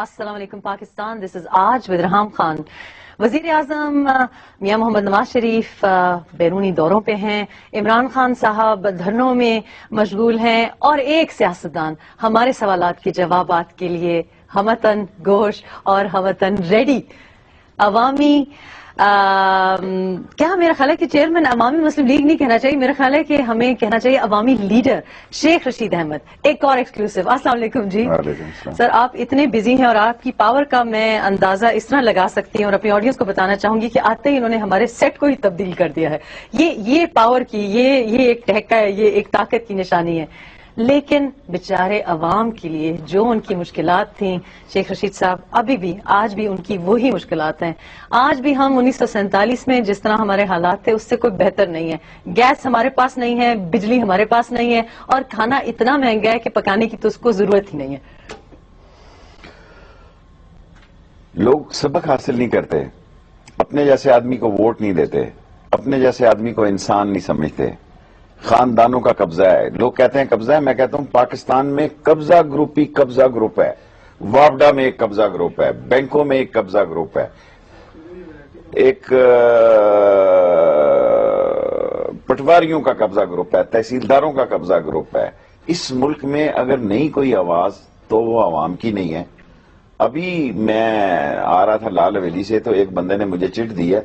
السلام علیکم پاکستان، دس از آج ود رحام خان۔ وزیر اعظم میاں محمد نواز شریف بیرونی دوروں پہ ہیں، عمران خان صاحب دھرنوں میں مشغول ہیں، اور ایک سیاستدان ہمارے سوالات کے جوابات کے لیے ہمتن گوش اور ہمتن ریڈی۔ عوامی کیا میرا خیال ہے کہ چیئرمین عوامی مسلم لیگ نہیں کہنا چاہیے، میرا خیال ہے کہ ہمیں کہنا چاہیے عوامی لیڈر شیخ رشید احمد۔ ایک اور ایکسکلوسیو۔ السلام علیکم جی۔ سر آپ اتنے بزی ہیں اور آپ کی پاور کا میں اندازہ اس طرح لگا سکتی ہوں اور اپنی آڈینس کو بتانا چاہوں گی کہ آتے ہی انہوں نے ہمارے سیٹ کو ہی تبدیل کر دیا ہے۔ یہ پاور کی یہ ایک ٹہکا ہے، یہ ایک طاقت کی نشانی ہے۔ لیکن بیچارے عوام کے لیے جو ان کی مشکلات تھیں شیخ رشید صاحب، ابھی بھی آج بھی ان کی وہی مشکلات ہیں۔ آج بھی ہم 1947 میں جس طرح ہمارے حالات تھے اس سے کوئی بہتر نہیں ہے۔ گیس ہمارے پاس نہیں ہے، بجلی ہمارے پاس نہیں ہے، اور کھانا اتنا مہنگا ہے کہ پکانے کی تو اس کو ضرورت ہی نہیں ہے۔ لوگ سبق حاصل نہیں کرتے، اپنے جیسے آدمی کو ووٹ نہیں دیتے، اپنے جیسے آدمی کو انسان نہیں سمجھتے۔ خاندانوں کا قبضہ ہے، لوگ کہتے ہیں قبضہ ہے، میں کہتا ہوں پاکستان میں قبضہ گروپ ہی قبضہ گروپ ہے۔ وابڈا میں ایک قبضہ گروپ ہے، بینکوں میں ایک قبضہ گروپ ہے، ایک پٹواریوں کا قبضہ گروپ ہے، تحصیلداروں کا قبضہ گروپ ہے۔ اس ملک میں اگر نہیں کوئی آواز تو وہ عوام کی نہیں ہے۔ ابھی میں آ رہا تھا لال حویلی سے تو ایک بندے نے مجھے چٹ دی ہے،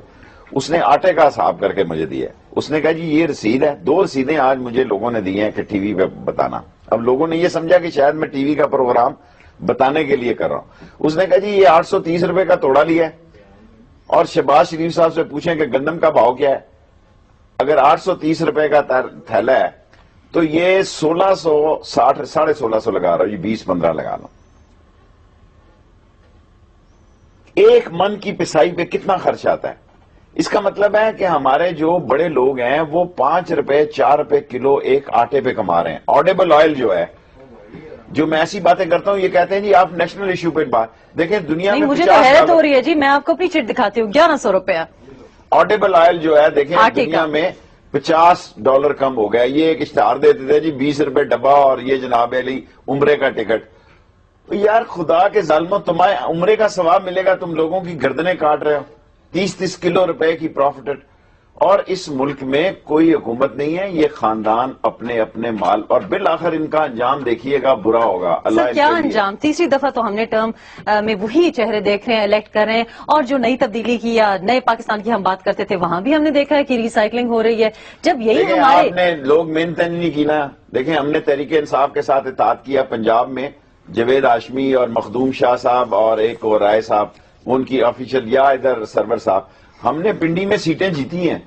اس نے آٹے کا حساب کر کے مجھے دی ہے۔ اس نے کہا جی یہ رسید ہے، 2 رسیدیں آج مجھے لوگوں نے دی ہیں کہ ٹی وی پہ بتانا۔ اب لوگوں نے یہ سمجھا کہ شاید میں ٹی وی کا پروگرام بتانے کے لیے کر رہا ہوں۔ اس نے کہا جی یہ 830 روپے کا توڑا لیا ہے، اور شہباز شریف صاحب سے پوچھیں کہ گندم کا بھاؤ کیا ہے۔ اگر 830 روپے کا تھیلا ہے تو یہ 1660 1650 لگا رہا ہوں، یہ 20-15 لگا لو۔ ایک من کی پسائی پہ کتنا خرچ آتا ہے؟ اس کا مطلب ہے کہ ہمارے جو بڑے لوگ ہیں وہ 5 روپے 4 روپے کلو ایک آٹے پہ کما رہے ہیں۔ آڈیبل آئل جو ہے، جو میں ایسی باتیں کرتا ہوں یہ کہتے ہیں جی آپ نیشنل ایشو پہ بات دیکھیں دنیا میں۔ مجھے تو حیرت ہو رہی ہے جی، میں آپ کو اپنی چٹ دکھاتی ہوں، 1100 روپیہ آڈیبل آئل جو ہے دیکھیں دنیا میں $50 کم ہو گیا۔ یہ ایک اشتہار دیتے تھے جی 20 روپے ڈبہ، اور یہ جناب علی عمرے کا ٹکٹ۔ یار خدا کے ظالموں، تمہیں عمرے کا ثواب ملے گا، تم لوگوں کی گردنیں کاٹ رہے ہو، 30 کلو روپے کی پروفٹ۔ اور اس ملک میں کوئی حکومت نہیں ہے، یہ خاندان اپنے اپنے مال، اور بالآخر ان کا انجام دیکھیے گا، برا ہوگا۔ اللہ کیا انجام؟ تیسری دفعہ تو ہم نے ٹرم میں وہی چہرے دیکھ رہے ہیں، الیکٹ کر رہے ہیں، اور جو نئی تبدیلی کی یا نئے پاکستان کی ہم بات کرتے تھے وہاں بھی ہم نے دیکھا ہے کہ ریسائکلنگ ہو رہی ہے۔ جب یہی ہمارے آپ نے لوگ محنت نہیں کی نا، دیکھیں ہم نے تحریک انصاف کے ساتھ اتحاد کیا پنجاب میں، جوید ہاشمی اور مخدوم شاہ صاحب اور ایک اور رائے صاحب، ان کی آفیشل، یا ادھر سرور صاحب، ہم نے پنڈی میں سیٹیں جیتی ہیں۔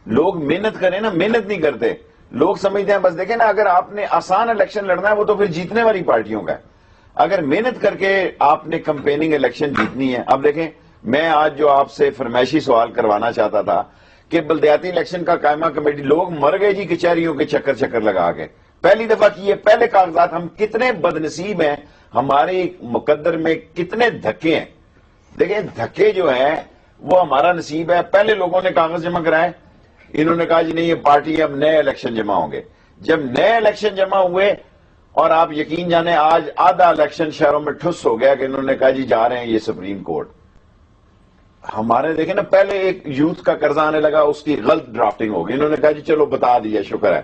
لوگ محنت کریں نا، محنت نہیں کرتے، لوگ سمجھتے ہیں بس دیکھیں نا، اگر آپ نے آسان الیکشن لڑنا ہے وہ تو پھر جیتنے والی پارٹیوں کا ہے۔ اگر محنت کر کے آپ نے کمپیننگ الیکشن جیتنی ہے، اب دیکھیں میں آج جو آپ سے فرمائشی سوال کروانا چاہتا تھا کہ بلدیاتی الیکشن کا قائمہ کمیٹی، لوگ مر گئے جی کچہریوں کے چکر لگا کے، پہلی دفعہ کیے، پہلے کاغذات۔ ہم کتنے بدنصیب ہیں، ہماری مقدر میں کتنے دھکے ہیں۔ دیکھیں دھکے جو ہیں وہ ہمارا نصیب ہے۔ پہلے لوگوں نے کاغذ جمع کرائے، انہوں نے کہا جی نہیں یہ پارٹی اب نئے الیکشن جمع ہوں گے۔ جب نئے الیکشن جمع ہوئے، اور آپ یقین جانیں آج آدھا الیکشن شہروں میں ٹھس ہو گیا کہ انہوں نے کہا جی جا رہے ہیں یہ سپریم کورٹ۔ ہمارے دیکھیں نا، پہلے ایک یوتھ کا قرضہ آنے لگا، اس کی غلط ڈرافٹنگ ہو گئی، انہوں نے کہا جی چلو بتا دیا، شکر ہے۔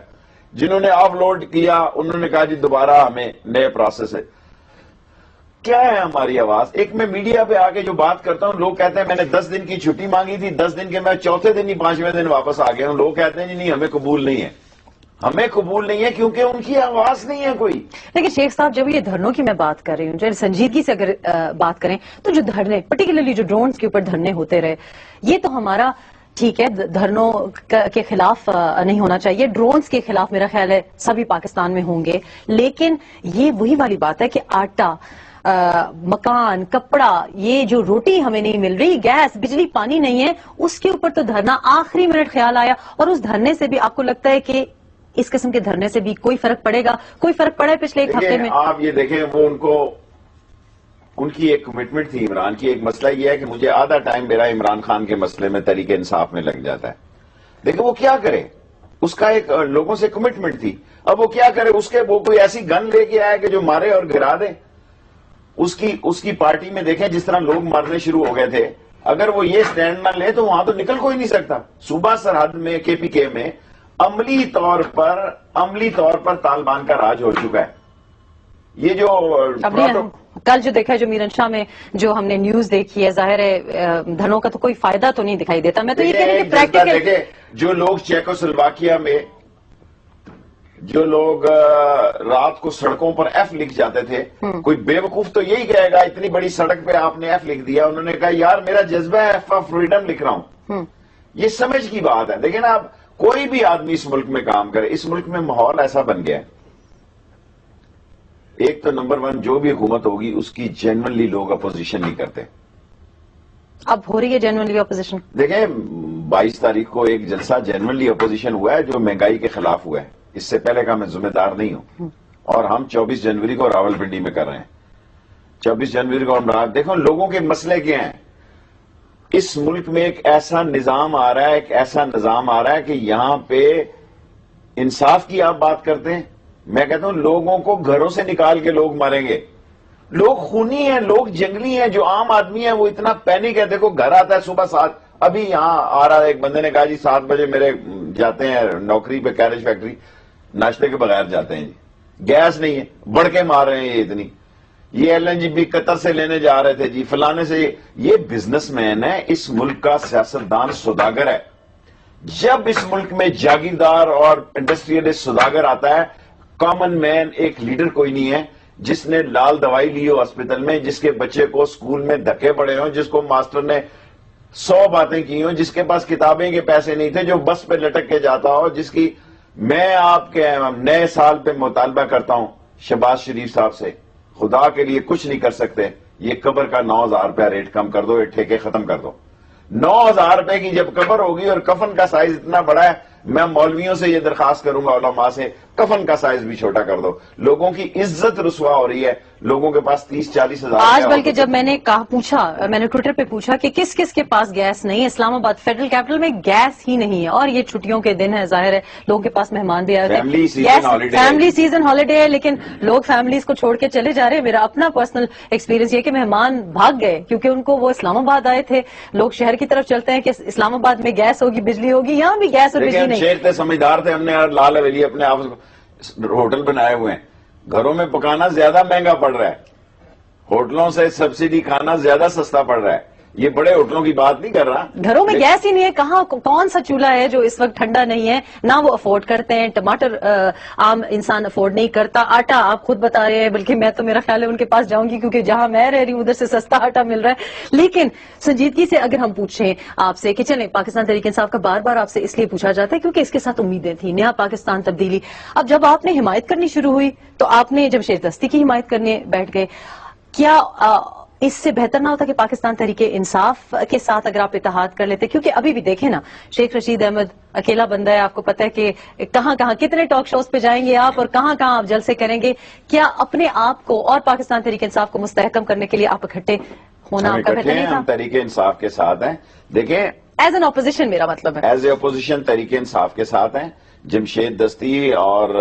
جنہوں نے آف لوڈ کیا انہوں نے کہا جی دوبارہ ہمیں نئے پروسیس ہے۔ کیا ہے ہماری آواز؟ ایک میں میڈیا پہ آ کے جو بات کرتا ہوں، لوگ کہتے ہیں میں نے 10 دن کی چھٹی مانگی تھی، 10 دن کے میں چوتھے دن ہی 5ویں دن واپس آ گیا ہوں۔ لوگ کہتے ہیں جی نہیں ہمیں قبول نہیں ہے، ہمیں قبول نہیں ہے کیونکہ ان کی آواز نہیں ہے کوئی۔ لیکن شیخ صاحب جب یہ دھرنوں کی میں بات کر رہی ہوں، جو سنجیدگی سے اگر بات کریں تو جو دھرنے پرٹیکولرلی جو ڈرونز کے اوپر دھرنے ہوتے رہے، یہ تو ہمارا ٹھیک ہے، دھرنوں کے خلاف نہیں ہونا چاہیے، ڈرونز کے خلاف میرا خیال ہے سبھی پاکستان میں ہوں گے، لیکن یہ وہی والی بات ہے کہ آٹا، مکان، کپڑا، یہ جو روٹی ہمیں نہیں مل رہی، گیس، بجلی، پانی نہیں ہے، اس کے اوپر تو دھرنا آخری منٹ خیال آیا، اور اس دھرنے سے بھی آپ کو لگتا ہے کہ اس قسم کے دھرنے سے بھی کوئی فرق پڑے گا؟ کوئی فرق پڑا ہے پچھلے ایک ہفتے میں؟ آپ یہ دیکھیں وہ ان کی ایک کمٹمنٹ تھی عمران کی۔ ایک مسئلہ یہ ہے کہ مجھے آدھا ٹائم میرا عمران خان کے مسئلے میں تحریک انصاف میں لگ جاتا ہے۔ دیکھیں وہ کیا کرے، اس کا ایک لوگوں سے کمٹمنٹ تھی، اب وہ کیا کرے، اس کے وہ کوئی ایسی گن لے کے آئے کہ جو مارے اور گرا دے۔ اس کی پارٹی میں دیکھیں جس طرح لوگ مرنے شروع ہو گئے تھے. اگر وہ یہ سٹینڈ نہ لے تو وہاں تو نکل کوئی نہیں سکتا. صوبہ سرحد میں کے پی کے میں عملی طور پر طالبان کا راج ہو چکا ہے. یہ جو کل جو دیکھا ہے جو میرن شاہ میں جو ہم نے نیوز دیکھی ہے، ظاہر ہے دھنوں کا تو کوئی فائدہ تو نہیں دکھائی دیتا. میں تو یہ کہہ رہی کہ پریکٹیکل دیکھیں جو لوگ چیکوسلواکیہ میں جو لوگ رات کو سڑکوں پر ایف لکھ جاتے تھے، کوئی بے وقوف تو یہی کہے گا اتنی بڑی سڑک پہ آپ نے ایف لکھ دیا. انہوں نے کہا یار میرا جذبہ ہے ایف آف فریڈم لکھ رہا ہوں. یہ سمجھ کی بات ہے. دیکھیں نا، اب کوئی بھی آدمی اس ملک میں کام کرے، اس ملک میں ماحول ایسا بن گیا ہے. ایک تو نمبر 1 جو بھی حکومت ہوگی اس کی جنرلی لوگ اپوزیشن نہیں کرتے. اب ہو رہی ہے جنرلی اپوزیشن. دیکھیں 22 تاریخ کو ایک جلسہ جنرلی اپوزیشن ہوا ہے جو مہنگائی کے خلاف ہوا ہے. اس سے پہلے کا میں ذمہ دار نہیں ہوں. اور ہم 24 جنوری کو راول پنڈی میں کر رہے ہیں. 24 جنوری کو ہم دیکھو لوگوں کے مسئلے کیا ہیں. اس ملک میں ایک ایسا نظام آ رہا ہے کہ یہاں پہ انصاف کی آپ بات کرتے ہیں. میں کہتا ہوں لوگوں کو گھروں سے نکال کے لوگ ماریں گے. لوگ خونی ہیں، لوگ جنگلی ہیں. جو عام آدمی ہے وہ اتنا پینک ہے. دیکھو گھر آتا ہے صبح 7، ابھی یہاں آ رہا ہے ایک بندے نے کہا جی 7 بجے میرے جاتے ہیں نوکری پہ کیریج فیکٹری، ناشتے کے بغیر جاتے ہیں جی. گیس نہیں ہے، بڑھ کے مار رہے ہیں یہ اتنی. یہ LNG بھی قطر سے لینے جا رہے تھے جی فلانے سے. یہ بزنس مین ہے، اس ملک کا سیاستدان سوداگر ہے. جب اس ملک میں جاگیردار اور انڈسٹریلسٹ سوداگر آتا ہے، کامن مین ایک لیڈر کوئی نہیں ہے جس نے لال دوائی لی ہو ہاسپٹل میں، جس کے بچے کو سکول میں دھکے پڑے ہوں، جس کو ماسٹر نے 100 باتیں کی ہوں، جس کے پاس کتابیں کے پیسے نہیں تھے، جو بس پہ لٹک کے جاتا ہو. جس کی میں آپ کے نئے سال پہ مطالبہ کرتا ہوں شہباز شریف صاحب سے، خدا کے لیے کچھ نہیں کر سکتے. یہ قبر کا 9,000 روپیہ ریٹ کم کر دو، یہ ٹھیکے ختم کر دو. 9,000 روپے کی جب قبر ہوگی اور کفن کا سائز اتنا بڑا ہے، میں مولویوں سے یہ درخواست کروں گا علماء سے کفن کا سائز بھی چھوٹا کر دو. لوگوں کی عزت رسوا ہو رہی ہے. لوگوں کے پاس 30-40 ہزار آج بلکہ جب میں نے میں نے ٹویٹر پہ پوچھا کہ کس کس کے پاس گیس نہیں ہے، اسلام آباد فیڈرل کیپٹل میں گیس ہی نہیں ہے. اور یہ چھٹیوں کے دن ہے، ظاہر ہے لوگوں کے پاس مہمان بھی آئے ہوتے ہیں. فیملی سیزن ہالیڈے ہے، لیکن لوگ فیملیز کو چھوڑ کے چلے جا رہے ہیں. میرا اپنا پرسنل ایکسپیرینس یہ کہ مہمان بھاگ گئے کیونکہ ان کو وہ اسلام آباد آئے تھے. لوگ شہر کی طرف چلتے ہیں کہ اسلام آباد میں گیس ہوگی، بجلی ہوگی. یہاں بھی گیس اور بجلی نہیں. شہر تھے، سمجھدار تھے. ہم نے لال حویلی اپنے آپ ہوٹل بنائے ہوئے ہیں. گھروں میں پکانا زیادہ مہنگا پڑ رہا ہے، ہوٹلوں سے سبسڈی کھانا زیادہ سستا پڑ رہا ہے. یہ بڑے ہوٹلوں کی بات نہیں کر رہا. گھروں میں گیس ہی نہیں ہے. کہاں کون سا چولہا ہے جو اس وقت ٹھنڈا نہیں ہے؟ نہ وہ افورڈ کرتے ہیں. ٹماٹر عام انسان افورڈ نہیں کرتا. آٹا آپ خود بتا رہے ہیں، بلکہ میں تو میرا خیال ہے ان کے پاس جاؤں گی کیونکہ جہاں میں رہ رہی ہوں ادھر سے سستا آٹا مل رہا ہے. لیکن سنجیدگی سے اگر ہم پوچھیں آپ سے کہ چلیں پاکستان تحریک انصاف کا بار بار آپ سے اس لیے پوچھا جاتا ہے کیونکہ اس کے ساتھ امیدیں تھیں، نیا پاکستان تبدیلی. اب جب آپ نے حمایت کرنی شروع ہوئی تو آپ نے جب شیخ دستی کی حمایت کرنے بیٹھ گئے، کیا اس سے بہتر نہ ہوتا کہ پاکستان تحریک انصاف کے ساتھ اگر آپ اتحاد کر لیتے؟ کیونکہ ابھی بھی دیکھیں نا، شیخ رشید احمد اکیلا بندہ ہے. آپ کو پتا ہے کہ کہاں کہاں کتنے ٹاک شوز پہ جائیں گے آپ اور کہاں کہاں آپ جلسے کریں گے. کیا اپنے آپ کو اور پاکستان تحریک انصاف کو مستحکم کرنے کے لیے آپ اکٹھے ہونا آپ کا بہتر نہیں تھا؟ ہم تحریک انصاف کے ساتھ ہیں. دیکھیں ایز این اپوزیشن، میرا مطلب ہے as a opposition Tehreek Insaf کے ساتھ ہیں. جمشید دستی اور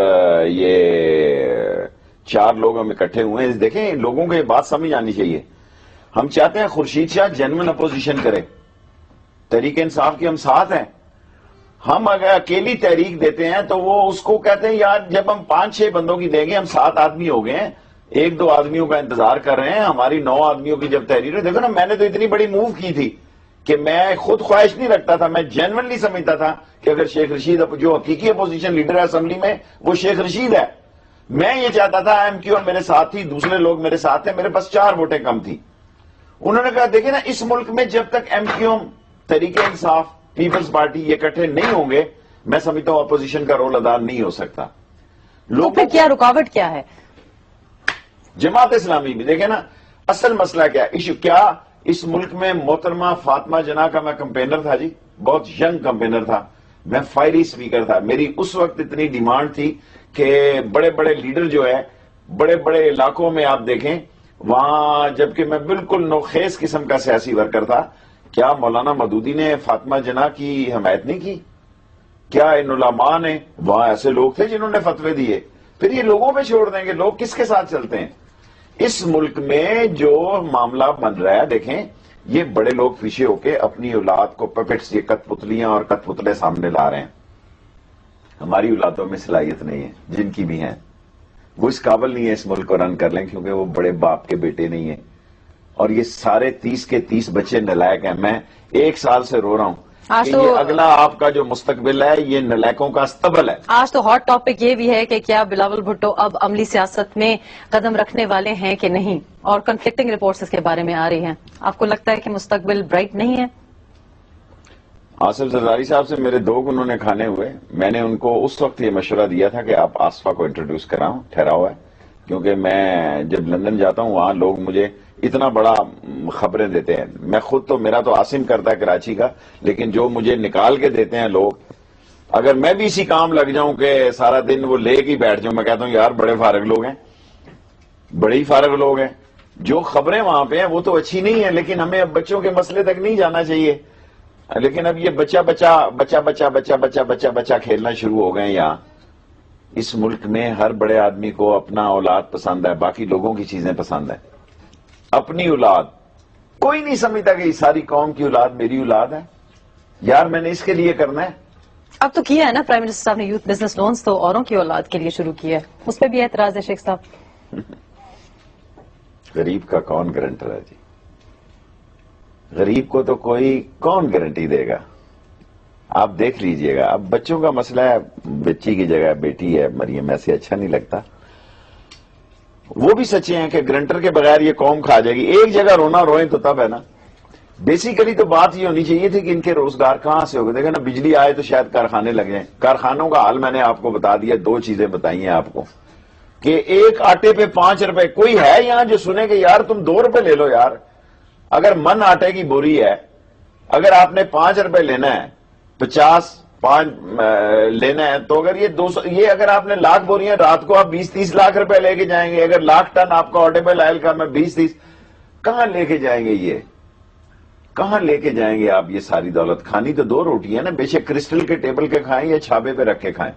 یہ 4 لوگ ہم اکٹھے ہوئے ہیں. دیکھیں لوگوں کو یہ بات سمجھ آنی چاہیے. ہم چاہتے ہیں خورشید شاہ جنون اپوزیشن کرے. تحریک انصاف کے ہم ساتھ ہیں. ہم اگر اکیلی تحریک دیتے ہیں تو وہ اس کو کہتے ہیں یار جب ہم 5-6 بندوں کی دیں گے، ہم 7 آدمی ہو گئے ہیں، 1-2 آدمیوں کا انتظار کر رہے ہیں. ہماری 9 آدمیوں کی جب تحریر ہے، دیکھو نا میں نے تو اتنی بڑی موو کی تھی کہ میں خود خواہش نہیں رکھتا تھا. میں جینونلی سمجھتا تھا کہ اگر شیخ رشید جو حقیقی اپوزیشن لیڈر ہے اسمبلی میں وہ شیخ رشید ہے. میں یہ چاہتا تھا ایم کیو میرے ساتھ تھی، دوسرے لوگ میرے ساتھ تھے، میرے پاس 4 ووٹیں کم تھی. انہوں نے کہا دیکھیں نا اس ملک میں جب تک M Q Tehreek Insaf Peoples party یہ اکٹھے نہیں ہوں گے، میں سمجھتا ہوں اپوزیشن کا رول ادا نہیں ہو سکتا. تو پھر کیا رکاوٹ کیا ہے؟ جماعت اسلامی بھی دیکھیں نا اصل مسئلہ کیا ایشو کیا. اس ملک میں محترمہ فاطمہ جناح کا میں کمپینر تھا جی، بہت ینگ کمپینر تھا. میں فائری سپیکر تھا. میری اس وقت اتنی ڈیمانڈ تھی کہ بڑے بڑے لیڈر جو ہے بڑے بڑے علاقوں میں آپ دیکھیں وہاں، جبکہ میں بالکل نوخیز قسم کا سیاسی ورکر تھا. کیا مولانا مودودی نے فاطمہ جناح کی حمایت نہیں کی؟ کیا ان علماء نے، وہاں ایسے لوگ تھے جنہوں نے فتوے دیے. پھر یہ لوگوں پہ چھوڑ دیں گے، لوگ کس کے ساتھ چلتے ہیں؟ اس ملک میں جو معاملہ بن رہا ہے، دیکھیں یہ بڑے لوگ پیچھے ہو کے اپنی اولاد کو پپٹس، یہ کٹ پتلیاں اور کٹ پتلے سامنے لا رہے ہیں. ہماری اولادوں میں صلاحیت نہیں ہے، جن کی بھی ہیں وہ اس قابل نہیں ہے اس ملک کو رن کر لیں، کیونکہ وہ بڑے باپ کے بیٹے نہیں ہیں. اور یہ سارے 30 کے 30 بچے نالائق ہیں. میں 1 سال سے رو رہا ہوں کہ یہ اگلا آپ کا جو مستقبل ہے یہ نالائقوں کا استبل ہے. آج تو ہاٹ ٹاپک یہ بھی ہے کہ کیا بلاول بھٹو اب عملی سیاست میں قدم رکھنے والے ہیں کہ نہیں، اور کنفلکٹنگ رپورٹس اس کے بارے میں آ رہی ہیں. آپ کو لگتا ہے کہ مستقبل برائٹ نہیں ہے؟ آصف زرداری صاحب سے میرے 2 انہوں نے کھانے ہوئے. میں نے ان کو اس وقت یہ مشورہ دیا تھا کہ آپ آصفہ کو انٹروڈیوس کراؤں، ٹھہرا ہوا ہے، کیونکہ میں جب لندن جاتا ہوں وہاں لوگ مجھے اتنا بڑا خبریں دیتے ہیں. میں خود تو میرا تو عاصم کرتا ہے کراچی کا، لیکن جو مجھے نکال کے دیتے ہیں لوگ، اگر میں بھی اسی کام لگ جاؤں کہ سارا دن وہ لے کے بیٹھ جاؤں، میں کہتا ہوں یار بڑے فارغ لوگ ہیں، بڑے ہی فارغ لوگ ہیں. جو خبریں وہاں پہ ہیں وہ تو اچھی نہیں ہیں، لیکن ہمیں اب بچوں کے مسئلے تک نہیں جانا چاہیے. لیکن اب یہ بچہ بچہ کھیلنا شروع ہو گئے ہیں یہاں. اس ملک میں ہر بڑے آدمی کو اپنا اولاد پسند ہے، باقی لوگوں کی چیزیں پسند ہیں. اپنی اولاد کوئی نہیں سمجھتا کہ یہ ساری قوم کی اولاد میری اولاد ہے. یار میں نے اس کے لیے کرنا ہے. اب تو کیا ہے نا پرائم منسٹر صاحب نے یوتھ بزنس لونز تو اوروں کی اولاد کے لیے شروع کیا ہے، اس پہ بھی اعتراض ہے شیخ صاحب؟ غریب کا کون گارنٹر ہے جی؟ غریب کو تو کوئی کون گارنٹی دے گا؟ آپ دیکھ لیجئے گا. اب بچوں کا مسئلہ ہے، بچی کی جگہ بیٹی ہے مریم، ایسے اچھا نہیں لگتا. وہ بھی سچے ہیں کہ گرنٹر کے بغیر یہ قوم کھا جائے گی. ایک جگہ رونا روئیں تو تب ہے نا. بیسیکلی تو بات یہ ہونی چاہیے تھی کہ ان کے روزگار کہاں سے ہوگا. دیکھیں نا، بجلی آئے تو شاید کارخانے لگ جائیں. کارخانوں کا حال میں نے آپ کو بتا دیا. 2 چیزیں بتائی ہیں آپ کو کہ ایک آٹے پہ 5 روپے. کوئی ہے یہاں جو سنے کہ یار تم 2 روپے لے لو یار؟ اگر من آٹے کی بوری ہے، اگر آپ نے 5 روپے لینا ہے، 50 لینا ہے، تو اگر یہ 200، یہ اگر آپ نے 1,00,000 بوریاں، رات کو آپ 20-30 لاکھ روپے لے کے جائیں گے. اگر 1,00,000 ٹن آپ کا آٹوموبائل آئل کا، میں 20-30 کہاں لے کے جائیں گے؟ یہ کہاں لے کے جائیں گے آپ؟ یہ ساری دولت کھانی تو 2 روٹی ہے نا. بے شک کرسٹل کے ٹیبل کے کھائیں یا چھابے پہ رکھ کے کھائیں،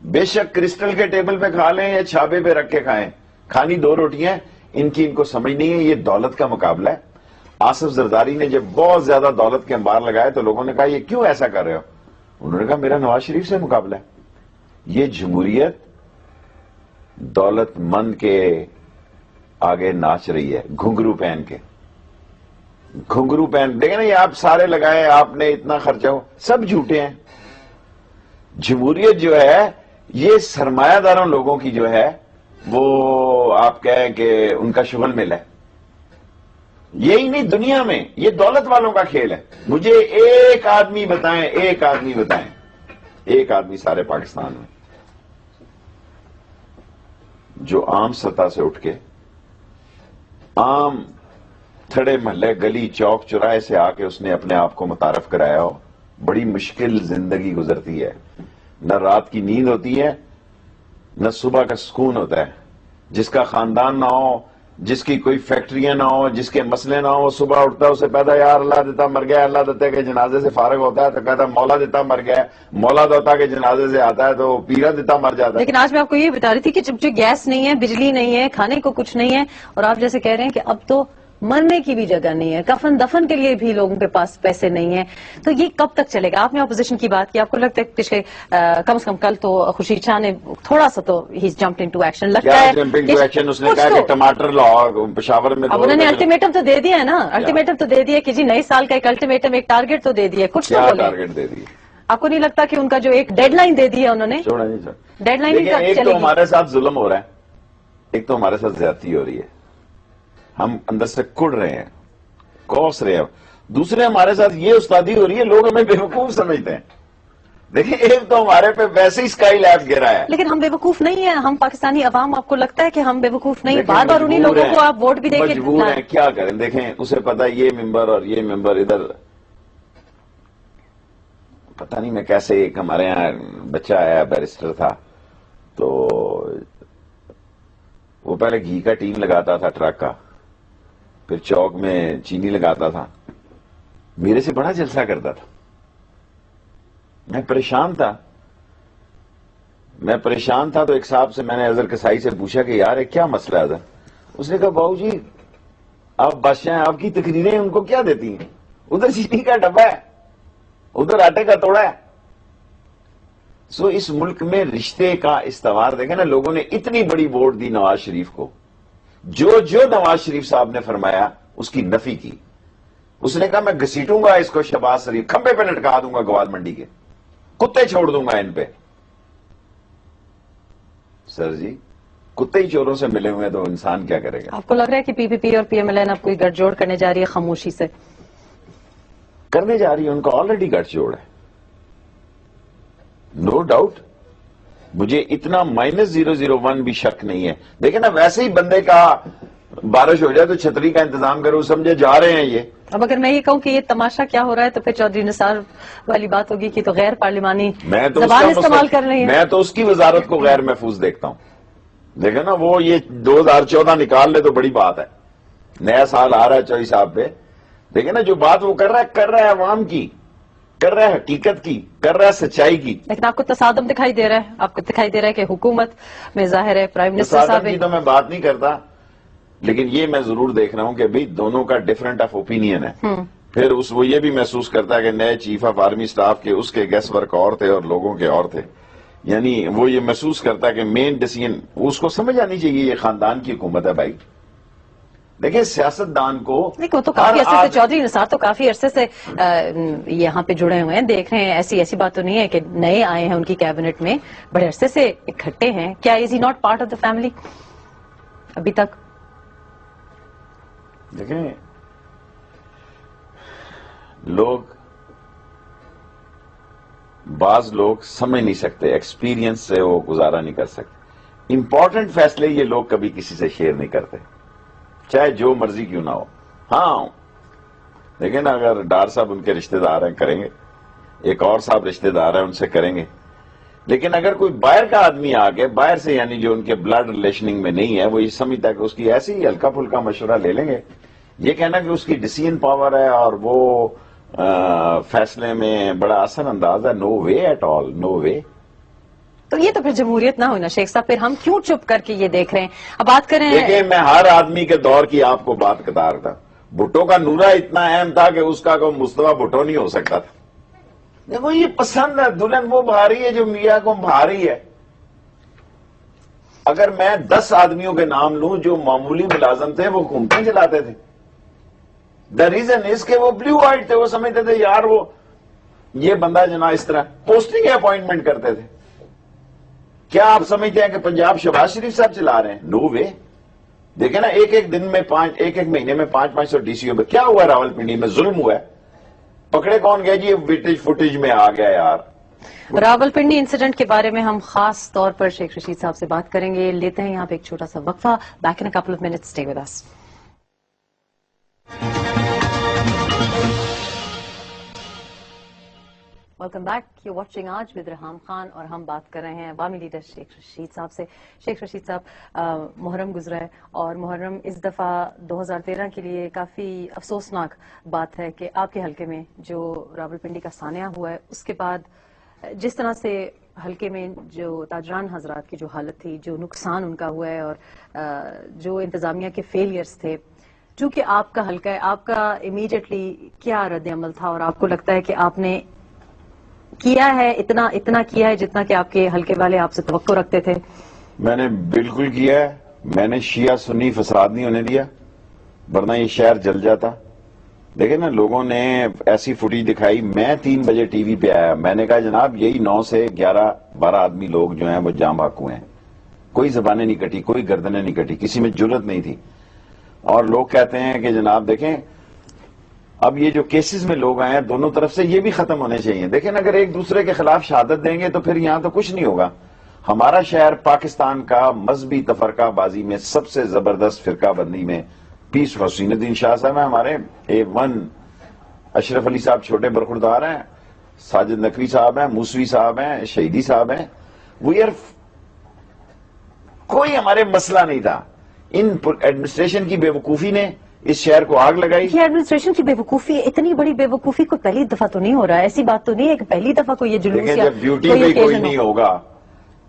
بے شک کرسٹل کے ٹیبل پہ کھا لیں یا چھابے پہ رکھ کے کھائیں، کھانی 2 روٹیاں. ان کو سمجھ نہیں ہے. یہ دولت کا مقابلہ ہے. آصف زرداری نے جب بہت زیادہ دولت کے انبار لگائے تو لوگوں نے کہا یہ کیوں ایسا کر رہے ہو؟ انہوں نے کہا میرا نواز شریف سے مقابلہ ہے. یہ جمہوریت دولت مند کے آگے ناچ رہی ہے، گھنگرو پہن کے. گھنگرو پہن، دیکھیں نا یہ آپ سارے لگائے، آپ نے اتنا خرچہ ہو، سب جھوٹے ہیں. جمہوریت جو ہے یہ سرمایہ داروں لوگوں کی جو ہے وہ آپ کہیں کہ ان کا شغل مل ہے. یہی نہیں، دنیا میں یہ دولت والوں کا کھیل ہے. مجھے ایک آدمی بتائیں، ایک آدمی سارے پاکستان میں جو عام سطح سے اٹھ کے عام تھڑے محلے گلی چوک چوراہے سے آ کے اس نے اپنے آپ کو متعارف کرایا ہو. بڑی مشکل زندگی گزرتی ہے، نہ رات کی نیند ہوتی ہے، نہ صبح کا سکون ہوتا ہے. جس کا خاندان نہ ہو، جس کی کوئی فیکٹریاں نہ ہو، جس کے مسئلے نہ ہو، صبح اٹھتا ہے اسے پیدا یار اللہ دیتا مر گیا، اللہ دیتا کے جنازے سے فارغ ہوتا ہے تو کہتا مولا دیتا مر گیا، مولا دیتا کے جنازے سے آتا ہے تو پیرا دیتا مر جاتا ہے. لیکن آج میں آپ کو یہ بتا رہی تھی کہ جب جو گیس نہیں ہے، بجلی نہیں ہے، کھانے کو کچھ نہیں ہے، اور آپ جیسے کہہ رہے ہیں کہ اب تو مرنے کی بھی جگہ نہیں ہے، کفن دفن کے لیے بھی لوگوں کے پاس پیسے نہیں ہیں، تو یہ کب تک چلے گا؟ آپ نے اپوزیشن کی بات کی، آپ کو لگتا ہے کہ کم از کم کل تو خورشید شاہ نے تھوڑا سا تو ہی جمپڈ انٹو ایکشن، لگتا ہے اس نے کہا کہ ٹماٹر لاؤ پشاور میں. اب انہوں نے الٹیمیٹم تو دے دیا ہے نا، الٹیمیٹم تو دے دیا کہ جی نئے سال کا ایک الٹیمیٹم، ایک ٹارگٹ تو دے دیا. کچھ تو بولے. ٹارگٹ دے دیا؟ آپ کو نہیں لگتا کہ ان کا جو ایک ڈیڈ لائن دے دی ہے انہوں نے، ڈیڈ لائن ایک تو ہمارے ساتھ ظلم ہو رہا ہے، ایک تو ہمارے ساتھ زیادتی ہو رہی ہے، ہم اندر سے کڑ رہے ہیں، کوس رہے ہیں. دوسرے ہمارے ساتھ یہ استادی ہو رہی ہے، لوگ ہمیں بیوقوف سمجھتے ہیں. دیکھیں ایک تو ہمارے پہ ویسے ہی اسکائی لیب گرا ہے. لیکن ہم بیوقوف نہیں ہیں، ہم پاکستانی عوام. آپ کو لگتا ہے کہ ہم بیوقوف نہیں؟ بار بار انہی لوگوں کو آپ ووٹ بھی دے کے مجبور ہیں، کیا کریں؟ دیکھیں اسے پتا یہ ممبر اور یہ ممبر ادھر، پتہ نہیں میں کیسے. ایک ہمارے یہاں بچہ آیا بیرسٹر تھا، تو وہ پہلے گھی کا ٹیم لگاتا تھا ٹرک کا، پھر چوک میں چینی لگاتا تھا، میرے سے بڑا جلسہ کرتا تھا. میں پریشان تھا تو ایک صاحب سے میں نے اظہر کسائی سے پوچھا کہ یار کیا مسئلہ ہے؟ اس نے کہا باؤ جی آپ بادشاہ ہیں، آپ کی تقریریں ان کو کیا دیتی ہیں؟ ادھر چینی کا ڈبہ ہے، ادھر آٹے کا توڑا ہے. سو اس ملک میں رشتے کا استوار دیکھیں نا، لوگوں نے اتنی بڑی ووٹ دی نواز شریف کو، جو نواز شریف صاحب نے فرمایا اس کی نفی کی. اس نے کہا میں گھسیٹوں گا اس کو شہباز شریف، کھمبے پہ لٹکا دوں گا گوال منڈی کے، کتے چھوڑ دوں گا ان پہ. سر جی کتے ہی چوروں سے ملے ہوئے تو انسان کیا کرے گا؟ آپ کو لگ رہا ہے کہ پی پی پی اور پی ایم ایل این اب کوئی گٹھ جوڑ کرنے جا رہی ہے خاموشی سے؟ کرنے جا رہی ہے، ان کا آلریڈی گٹھ جوڑ ہے، نو ڈاؤٹ. مجھے اتنا -001 بھی شک نہیں ہے. دیکھیں نا ویسے ہی بندے کا بارش ہو جائے تو چھتری کا انتظام کرو، سمجھے جا رہے ہیں یہ. اب اگر میں یہ کہوں کہ یہ تماشا کیا ہو رہا ہے تو پھر چودھری نثار والی بات ہوگی کہ تو غیر پارلیمانی زبان استعمال کر رہی ہے. میں تو اس کی وزارت کو غیر محفوظ دیکھتا ہوں. دیکھیں نا وہ یہ 2014 نکال لے تو بڑی بات ہے، نیا سال آ رہا ہے چوئی صاحب پہ. دیکھیں نا جو بات وہ کر رہا ہے عوام کی، کر رہا ہے حقیقت کی، کر رہا ہے سچائی کی. لیکن آپ کو تصادم دکھائی دے رہا ہے، آپ کو دکھائی دے رہا ہے کہ حکومت میں ظاہر ہے پرائم منسٹر صاحب تصادم کی تو میں بات نہیں کرتا، لیکن یہ میں ضرور دیکھ رہا ہوں کہ بھئی دونوں کا ڈیفرنٹ آف اوپینین ہے. پھر وہ یہ بھی محسوس کرتا ہے کہ نئے چیف آف آرمی سٹاف کے اس کے گیس ورک اور تھے اور لوگوں کے اور تھے. یعنی وہ یہ محسوس کرتا ہے کہ مین ڈیسیژن اس کو سمجھ آنی چاہیے یہ خاندان کی حکومت ہے. بھائی دیکھیں سیاستدان کو وہ تو کافی عرصے سے چودھری نثار تو کافی عرصے سے یہاں پہ جڑے ہوئے ہیں، دیکھ رہے ہیں. ایسی بات تو نہیں ہے کہ نئے آئے ہیں ان کی کیبنٹ میں، بڑے عرصے سے اکٹھے ہیں. کیا is he not part of the family ابھی تک؟ دیکھیں بعض لوگ سمجھ نہیں سکتے، ایکسپیرینس سے وہ گزارا نہیں کر سکتے. امپورٹنٹ فیصلے یہ لوگ کبھی کسی سے شیئر نہیں کرتے، چاہے جو مرضی کیوں نہ ہو. ہاں دیکھیں نا اگر ڈار صاحب ان کے رشتہ دار ہیں کریں گے، ایک اور صاحب رشتہ دار ہیں ان سے کریں گے. لیکن اگر کوئی باہر کا آدمی آ کے باہر سے یعنی جو ان کے بلڈ ریلیشننگ میں نہیں ہے، وہ یہ سمجھتا ہے کہ اس کی ایسے ہی ہلکا پھلکا مشورہ لے لیں گے. یہ کہنا کہ اس کی ڈیسیژن پاور ہے اور وہ فیصلے میں بڑا اثر انداز ہے، نو وے ایٹ آل، نو وے. تو یہ تو پھر جمہوریت نہ ہونا شیخ صاحب، پھر ہم کیوں چپ کر کے یہ دیکھ رہے ہیں؟ اب بات کریں. دیکھیں میں ہر آدمی کے دور کی آپ کو بات بتا رہا تھا. بھٹو کا نورا اتنا اہم تھا کہ اس کا کوئی مصطفیٰ بھٹو نہیں ہو سکتا تھا. دیکھو یہ پسند ہے، دلہن وہ بھاری ہے جو میاں کو بھاری ہے. اگر میں 10 آدمیوں کے نام لوں جو معمولی ملازم تھے وہ حکومتیں چلاتے تھے. دا ریزن اس کہ وہ بلیو وائٹ تھے، وہ سمجھتے تھے یار وہ یہ بندہ جنا اس طرح پوسٹنگ اپوائنٹمنٹ کرتے تھے. کیا آپ سمجھتے ہیں کہ پنجاب شہباز شریف صاحب چلا رہے ہیں؟ نو وے. دیکھیں نا ایک دن میں ایک مہینے میں 500 ڈی سی او پہ کیا ہوا؟ راول پنڈی میں ظلم ہوا ہے، پکڑے کون گئے جی؟ فوٹیج میں آ گیا یار. راول پنڈی انسیڈنٹ کے بارے میں ہم خاص طور پر شیخ رشید صاحب سے بات کریں گے. لیتے ہیں یہاں پہ ایک چھوٹا سا وقفہ. Back in couple of minutes, stay with us. Welcome back. You watching آج ود ریحام خان، اور ہم بات کر رہے ہیں عوامی لیڈر شیخ رشید صاحب سے. شیخ رشید صاحب، محرم گزرا ہے اور محرم اس دفعہ 2013 کے لیے کافی افسوسناک بات ہے کہ آپ کے حلقے میں جو راول پنڈی کا سانحہ ہوا ہے اس کے بعد جس طرح سے حلقے میں جو تاجران حضرات کی جو حالت تھی، جو نقصان ان کا ہوا ہے اور جو انتظامیہ کے فیلئرز تھے، چونکہ آپ کا حلقہ ہے، آپ کا امیڈیٹلی کیا رد عمل تھا اور آپ کو لگتا ہے کہ آپ نے کیا ہے اتنا کیا ہے جتنا کہ آپ کے حلقے والے آپ سے توقع رکھتے تھے؟ میں نے بالکل کیا ہے. میں نے شیعہ سنی فساد نہیں ہونے دیا، ورنہ یہ شہر جل جاتا. دیکھیں نا لوگوں نے ایسی فوٹیج دکھائی. میں 3 بجے ٹی وی پہ آیا، میں نے کہا جناب یہی 9 سے 11-12 آدمی لوگ جو ہیں وہ جام بھاکو ہیں. کوئی زبانیں نہیں کٹی، کوئی گردنیں نہیں کٹی، کسی میں جرت نہیں تھی. اور لوگ کہتے ہیں کہ جناب دیکھیں اب یہ جو کیسز میں لوگ آئے ہیں دونوں طرف سے یہ بھی ختم ہونے چاہیے. دیکھیں اگر ایک دوسرے کے خلاف شہادت دیں گے تو پھر یہاں تو کچھ نہیں ہوگا. ہمارا شہر پاکستان کا مذہبی تفرقہ بازی میں سب سے زبردست فرقہ بندی میں پیس حسین الدین شاہ صاحب ہیں، ہمارے A1 اشرف علی صاحب چھوٹے برخوردار ہیں، ساجد نقوی صاحب ہیں، موسوی صاحب ہیں، شہیدی صاحب ہیں. کوئی ہمارے مسئلہ نہیں تھا. ان ایڈمنسٹریشن کی بے وقوفی نے اس شہر کو آگ لگائی. یہ ایڈمنسٹریشن کی بے وقوفی، اتنی بڑی بے وقوفی کو پہلی دفعہ تو نہیں ہو رہا ہے. ایسی بات تو نہیں ہے کہ پہلی دفعہ کو یہ جلوس جب ڈیوٹی پہ کوئی نہیں ہوگا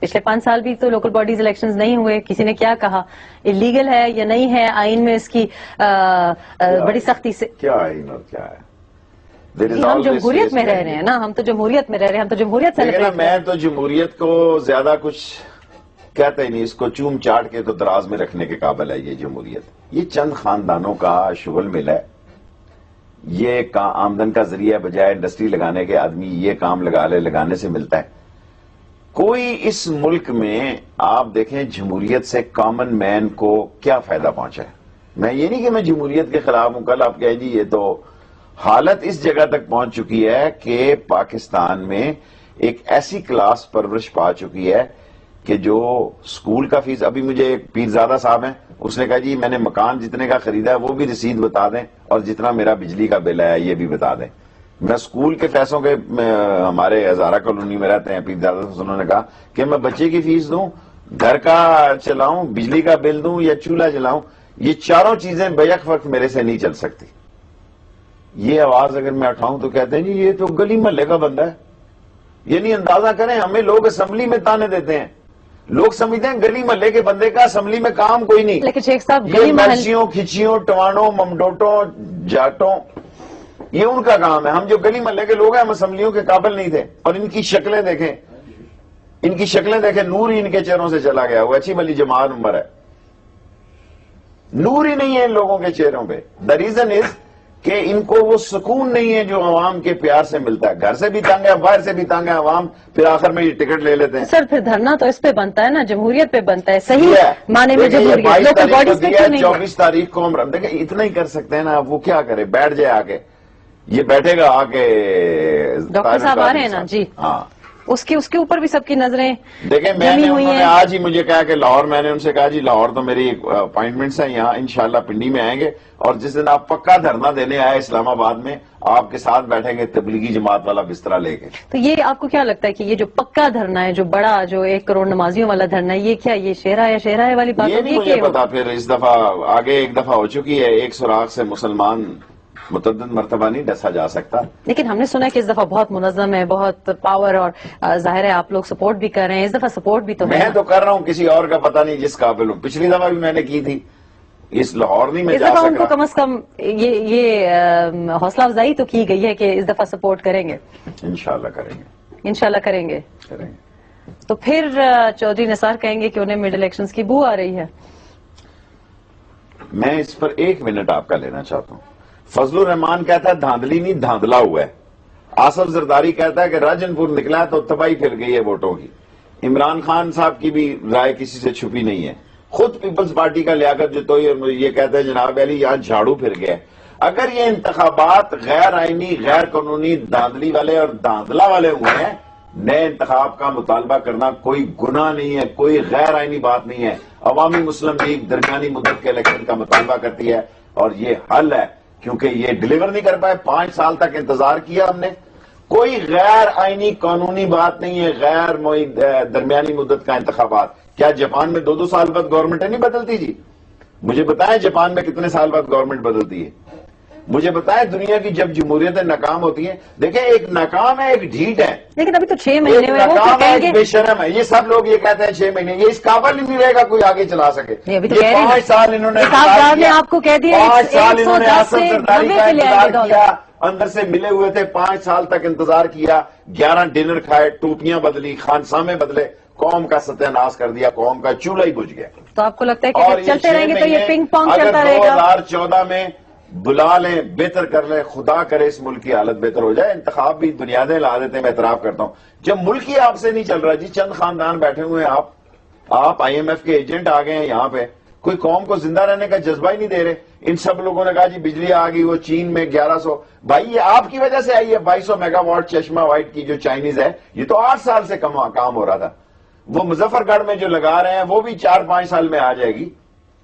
پچھلے 5 سال بھی تو لوکل باڈیز الیکشنز نہیں ہوئے, کسی نے کیا کہا, اللیگل ہے یا نہیں ہے, آئین میں اس کی بڑی سختی سے کیا آئین اور کیا ہے. ہم جمہوریت میں رہ رہے ہیں نا, ہم تو جمہوریت میں رہ رہے ہیں, ہم تو جمہوریت سے میں تو جمہوریت کو زیادہ کچھ کہتے ہی نہیں, اس کو چوم چاٹ کے تو دراز میں رکھنے کے قابل ہے یہ جمہوریت. یہ چند خاندانوں کا شغل مل ہے, یہ آمدن کا ذریعہ بجائے انڈسٹری لگانے کے آدمی یہ کام لگانے سے ملتا ہے. کوئی اس ملک میں آپ دیکھیں جمہوریت سے کامن مین کو کیا فائدہ پہنچا ہے. میں یہ نہیں کہ میں جمہوریت کے خلاف ہوں, کل آپ کہیں جی یہ تو حالت اس جگہ تک پہنچ چکی ہے کہ پاکستان میں ایک ایسی کلاس پرورش پا چکی ہے کہ جو سکول کا فیس, ابھی مجھے ایک پیرزادہ صاحب ہیں, اس نے کہا جی میں نے مکان جتنے کا خریدا ہے وہ بھی رسید بتا دیں اور جتنا میرا بجلی کا بل ہے یہ بھی بتا دیں. میں سکول کے پیسوں کے ہمارے ہزارہ کالونی میں رہتے ہیں پیرزادہ سے, انہوں نے کہا کہ میں بچے کی فیس دوں, گھر کا چلاؤں, بجلی کا بل دوں یا چولہا جلاؤں, یہ چاروں چیزیں بیک وقت میرے سے نہیں چل سکتی. یہ آواز اگر میں اٹھاؤں تو کہتے ہیں جی یہ تو گلی محلے کا بندہ ہے. یعنی اندازہ کریں, ہمیں لوگ اسمبلی میں تانے دیتے ہیں, لوگ سمجھتے ہیں گلی محلے کے بندے کا اسمبلی میں کام کوئی نہیں. لیکن شیخ صاحب یہ مرچیوں, کھچیوں, ٹوانوں, ممڈوٹوں, جاٹوں, یہ ان کا کام ہے. ہم جو گلی محلے کے لوگ ہیں ہم اسمبلیوں کے قابل نہیں تھے. اور ان کی شکلیں دیکھیں, ان کی شکلیں دیکھیں, نور ہی ان کے چہروں سے چلا گیا. وہ اچھی بلی جماعت نمبر ہے, نور ہی نہیں ہے ان لوگوں کے چہروں پہ. دا ریزن از کہ ان کو وہ سکون نہیں ہے جو عوام کے پیار سے ملتا ہے. گھر سے بھی تنگ ہے, باہر سے بھی تنگ ہے عوام, پھر آخر میں یہ ٹکٹ لے لیتے ہیں. سر پھر دھرنا تو اس پہ بنتا ہے نا, جمہوریت پہ بنتا ہے, صحیح معنی میں جمہوریت. 24 تاریخ کو ہم دیکھیں اتنا ہی کر سکتے ہیں نا. اب وہ کیا کرے, بیٹھ جائے آ کے, یہ بیٹھے گا آ کے. ڈاکٹر صاحب آ رہے ہیں نا جی, ہاں, اس کے اوپر بھی سب کی نظریں دیکھیں. میں نے انہوں نے آج ہی مجھے کہا کہ لاہور, میں نے ان سے کہا جی لاہور تو میری اپائنٹمنٹس ہیں, یہاں انشاءاللہ پنڈی میں آئیں گے, اور جس دن آپ پکا دھرنا دینے آئے اسلام آباد میں, آپ کے ساتھ بیٹھیں گے تبلیغی جماعت والا بسترا لے کے. تو یہ آپ کو کیا لگتا ہے کہ یہ جو پکا دھرنا ہے, جو بڑا, جو 1 کروڑ نمازیوں والا دھرنا ہے, یہ کیا, یہ شہرہ والی بات یہ نہیں مجھے پتا. پھر اس دفعہ آگے ایک دفعہ ہو چکی ہے, ایک سوراخ سے مسلمان متعدد مرتبہ نہیں ڈسا جا سکتا. لیکن ہم نے سنا ہے کہ اس دفعہ بہت منظم ہے, بہت پاور, اور ظاہر ہے آپ لوگ سپورٹ بھی کر رہے ہیں. اس دفعہ سپورٹ بھی تو ہے. میں تو کر رہا ہوں, کسی اور کا پتہ نہیں جس قابل ہوں. پچھلی دفعہ بھی میں نے کی تھی, اس لاہور نہیں میں اس جا دفعہ ان کو سکا. کم از کم یہ حوصلہ افزائی تو کی گئی ہے کہ اس دفعہ سپورٹ کریں گے. انشاءاللہ کریں گے, انشاءاللہ کریں گے. تو پھر چودھری نثار کہیں گے کہ انہیں مڈ الیکشنز کی بو آ رہی ہے. میں اس پر 1 منٹ آپ کا لینا چاہتا ہوں. فضل الرحمان کہتا ہے دھاندلی نہیں دھاندلا ہوا ہے. آصف زرداری کہتا ہے کہ راجن پور نکلا ہے تو تباہی پھیل گئی ہے ووٹوں کی. عمران خان صاحب کی بھی رائے کسی سے چھپی نہیں ہے. خود پیپلز پارٹی کا لیاقت جو تو یہ کہتا ہے جناب علی یہاں جھاڑو پھر گیا. اگر یہ انتخابات غیر آئینی, غیر قانونی, دھاندلی والے اور دھاندلا والے ہوئے ہیں, نئے انتخاب کا مطالبہ کرنا کوئی گناہ نہیں ہے, کوئی غیر آئینی بات نہیں ہے. عوامی مسلم لیگ درمیانی مدت کے الیکشن کا مطالبہ کرتی ہے, اور یہ حل ہے کیونکہ یہ ڈیلیور نہیں کر پائے. 5 سال تک انتظار کیا ہم نے. کوئی غیر آئینی قانونی بات نہیں ہے غیر درمیانی مدت کا انتخابات. کیا جاپان میں 2-2 سال بعد گورنمنٹ نہیں بدلتی جی؟ مجھے بتائیں جاپان میں کتنے سال بعد گورنمنٹ بدلتی ہے. مجھے بتائیں دنیا کی جب جمہوریتیں ناکام ہوتی ہیں, دیکھیں ایک ناکام ہے, ایک ڈھیٹ ہے. لیکن ابھی تو 6 مہینے میں ناکام ہے, ایک بے شرم ہے. یہ سب لوگ یہ کہتے ہیں 6 مہینے, یہ اس قابل ہی نہیں رہے گا کوئی آگے چلا سکے. یہ 5 سال انہوں نے 5 سال انہوں نے آصف زرداری کا انتظار کیا, اندر سے ملے ہوئے تھے. 5 سال تک انتظار کیا, 11 ڈنر کھائے, ٹوپیاں بدلی, خانسامے بدلے, قوم کا ستیہ ناش کر دیا, قوم کا چولہا ہی بجھ گیا. تو آپ کو لگتا ہے کہ چلتے رہیں گے تو یہ پنگ پونگ چلتا رہے گا؟ 2014 میں بلا لیں, بہتر کر لیں, خدا کرے اس ملک کی حالت بہتر ہو جائے. انتخاب بھی بنیادیں لا دیتے ہیں, میں اعتراف کرتا ہوں. جب ملک ہی آپ سے نہیں چل رہا جی, چند خاندان بیٹھے ہوئے ہیں, آپ IMF کے ایجنٹ آ گئے ہیں یہاں پہ, کوئی قوم کو زندہ رہنے کا جذبہ ہی نہیں دے رہے. ان سب لوگوں نے کہا جی بجلی آ گئی, وہ چین میں 1100, بھائی یہ آپ کی وجہ سے آئی ہے. 2200 میگا واٹ چشمہ وائٹ کی جو چائنیز ہے, یہ تو 8 سال سے کام ہو رہا تھا. وہ مظفر گڑھ میں جو لگا رہے ہیں وہ بھی 4-5 سال میں آ جائے گی.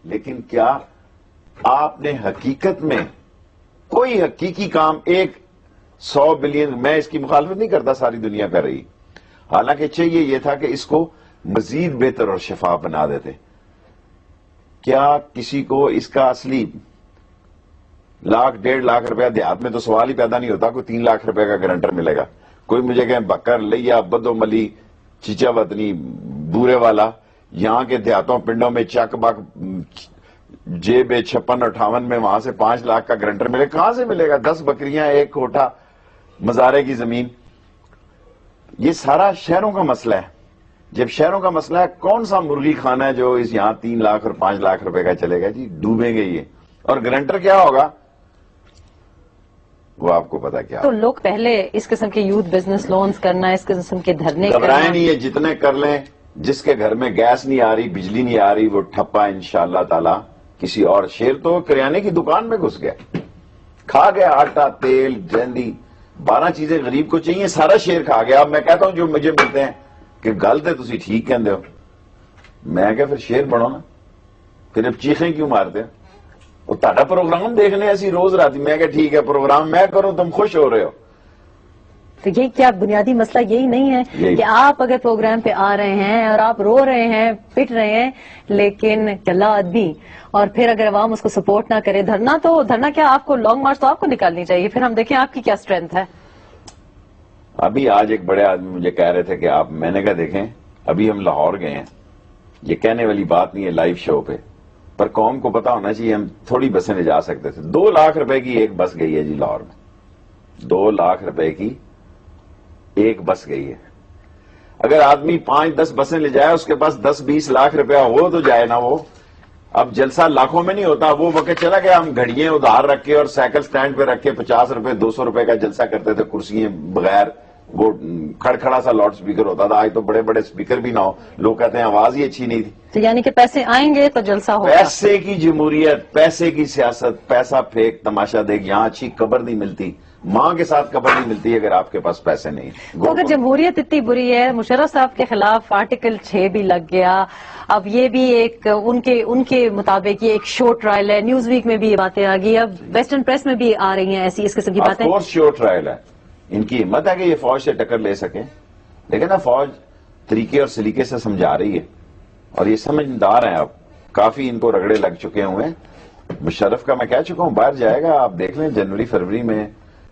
لیکن کیا آپ نے حقیقت میں کوئی حقیقی کام 100 بلین, میں اس کی مخالفت نہیں کرتا, ساری دنیا کر رہی, حالانکہ چاہیے یہ تھا کہ اس کو مزید بہتر اور شفاف بنا دیتے. کیا کسی کو اس کا اصلی 1-1.5 لاکھ روپیہ, دیہات میں تو سوال ہی پیدا نہیں ہوتا کوئی 3 لاکھ روپے کا گارنٹر ملے گا. کوئی مجھے کہیں بکر لیا, بدو ملی, چیچا وطنی, بورے والا یہاں کے دیہاتوں پنڈوں میں چک بک جیب 56-58 میں وہاں سے 5 لاکھ کا گرنٹر ملے. کہاں سے ملے گا؟ 10 بکریاں، 1 کوٹھا مزارے کی زمین. یہ سارا شہروں کا مسئلہ ہے. جب شہروں کا مسئلہ ہے، کون سا مرغی خانہ ہے جو اس یہاں 3 لاکھ اور 5 لاکھ روپے کا چلے گا جی؟ ڈوبیں گے یہ. اور گرنٹر کیا ہوگا وہ آپ کو پتا کیا. تو لوگ پہلے اس قسم کے یوتھ بزنس لونز کرنا، اس قسم کے دھرنے گھبرائیں نہیں ہے، جتنے کر لیں. جس کے گھر میں گیس نہیں آ رہی، بجلی نہیں آ رہی، وہ ٹھپا انشاءاللہ تعالی کسی اور. شیر تو کریانے کی دکان میں گھس گیا، کھا گیا آٹا، تیل، جیندی، 12 چیزیں غریب کو چاہیے، سارا شیر کھا گیا. اب میں کہتا ہوں جو مجھے ملتے ہیں کہ گل تے تسی ٹھیک کہندے ہو، میں کہ پھر شیر بڑھو نا، پھر اب چیخیں کیوں مارتے ہیں؟ وہ تہاڈا پروگرام دیکھنے ایسی روز راتی. میں کہ ٹھیک ہے پروگرام میں کروں، تم خوش ہو رہے ہو. تو یہ کیا بنیادی مسئلہ یہی نہیں ہے کہ آپ اگر پروگرام پہ آ رہے ہیں اور آپ رو رہے ہیں، پٹ رہے ہیں، لیکن چلا آدمی، اور پھر اگر عوام اس کو سپورٹ نہ کرے، دھرنا کیا، آپ کو لانگ مارچ تو آپ کو نکالنی چاہیے. پھر ہم دیکھیں آپ کی کیا اسٹرینتھ ہے. ابھی آج ایک بڑے آدمی مجھے کہہ رہے تھے کہ آپ، میں نے کہا دیکھیں ابھی ہم لاہور گئے ہیں، یہ کہنے والی بات نہیں ہے لائیو شو پہ، پر قوم کو پتا ہونا چاہیے ہم تھوڑی بسیں لے جا سکتے تھے. 2 لاکھ روپے کی ایک بس گئی ہے جی لاہور میں، 2 لاکھ روپے کی ایک بس گئی ہے. اگر آدمی 5-10 بسیں لے جائے، اس کے پاس 10-20 لاکھ روپیہ ہو تو جائے نا. وہ اب جلسہ لاکھوں میں نہیں ہوتا. وہ وقت چلا گیا ہم گھڑیاں ادھار رکھ کے اور سائیکل سٹینڈ پہ رکھ کے 50 روپے 200 روپے کا جلسہ کرتے تھے، کرسیاں بغیر، وہ کھڑکھڑا سا لاؤڈ سپیکر ہوتا تھا. آج تو بڑے بڑے سپیکر بھی نہ ہو، لوگ کہتے ہیں آواز ہی اچھی نہیں تھی. تو یعنی کہ پیسے آئیں گے تو جلسہ ہوگا. پیسے کی جمہوریت، پیسے کی سیاست، پیسہ پھینک تماشا دیکھ. یہاں اچھی قبر نہیں ملتی، ماں کے ساتھ قبر نہیں ملتی اگر آپ کے پاس پیسے نہیں. تو اگر جمہوریت اتنی بری ہے، مشرف صاحب کے خلاف آرٹیکل 6 بھی لگ گیا، اب یہ بھی ایک ان کے مطابق یہ ایک شو ٹرائل ہے. نیوز ویک میں بھی یہ باتیں آ گئی، اب ویسٹرن پریس میں بھی آ رہی ہیں ایسی اس قسم کی باتیں. آف کورس شو ٹرائل ہے. ان کی ہمت ہے کہ یہ فوج سے ٹکر لے سکیں، لیکن نا فوج طریقے اور سلیقے سے سمجھا رہی ہے اور یہ سمجھدار ہیں. اب کافی ان کو رگڑے لگ چکے ہوئے ہیں. مشرف کا میں کہہ چکا ہوں باہر جائے گا، آپ دیکھ لیں جنوری فروری میں،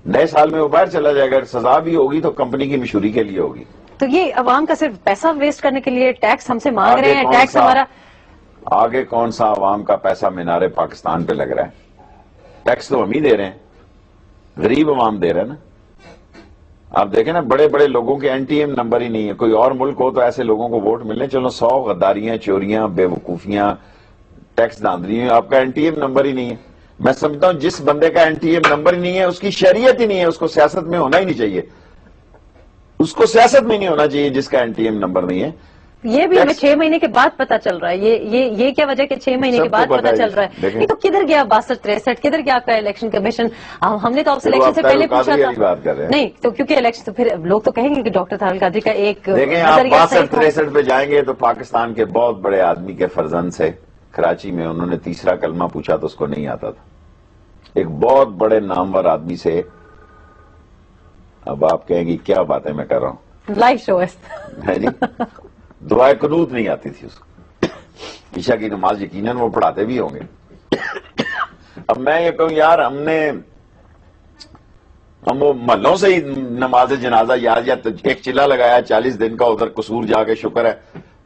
نئے سال میں وہ باہر چلا جائے گا. اگر سزا بھی ہوگی تو کمپنی کی مشہوری کے لیے ہوگی. تو یہ عوام کا صرف پیسہ ویسٹ کرنے کے لیے ٹیکس ہم سے مانگ رہے ہیں. ٹیکس ہمارا آگے کون سا عوام کا پیسہ مینار پاکستان پہ لگ رہا ہے؟ ٹیکس تو ہم ہی دے رہے ہیں، غریب عوام دے رہے ہیں نا. آپ دیکھیں نا بڑے بڑے لوگوں کے این ٹی ایم نمبر ہی نہیں ہے. کوئی اور ملک ہو تو ایسے لوگوں کو ووٹ ملنے، چلو 100 غداریاں، چوریاں، بے وقوفیاں، ٹیکس دھاندلیاں، آپ کا این ٹی ایم نمبر ہی نہیں ہے. میں سمجھتا ہوں جس بندے کا این ٹی ایم نمبر ہی نہیں ہے اس کی شریعت ہی نہیں ہے، اس کو سیاست میں ہونا ہی نہیں چاہیے. اس کو سیاست میں نہیں ہونا چاہیے جس کا این ٹی ایم نمبر نہیں ہے. یہ بھی ہمیں 6 مہینے کے بعد پتا چل رہا ہے. یہ کیا وجہ کہ 6 مہینے کے بعد پتا چل رہا ہے؟ یہ تو کدھر گیا 62-63، کدھر گیا آپ کا الیکشن کمیشن؟ ہم نے تو آپ سے الیکشن سے پہلے پوچھا تھا. نہیں تو کیونکہ الیکشن تو پھر لوگ تو کہیں گے کہ ڈاکٹر طاہر القادری کا ایک دیکھیں آپ 62-63 پہ جائیں گے تو پاکستان کے بہت بڑے آدمی کے فرزند سے کراچی میں انہوں نے تیسرا کلمہ پوچھا تو اس کو نہیں آتا تھا. ایک بہت بڑے نامور آدمی سے، اب آپ کہیں گی کیا باتیں میں کر رہا ہوں، لائیو شو ہے جی. دعائے قنوت نہیں آتی تھی اس کو. عشاء کی نماز یقیناً وہ پڑھاتے بھی ہوں گے. اب میں یہ کہوں یار ہم وہ محلوں سے ہی نماز جنازہ یاد، یا ایک چلا لگایا 40 دن کا ادھر قصور جا کے شکر ہے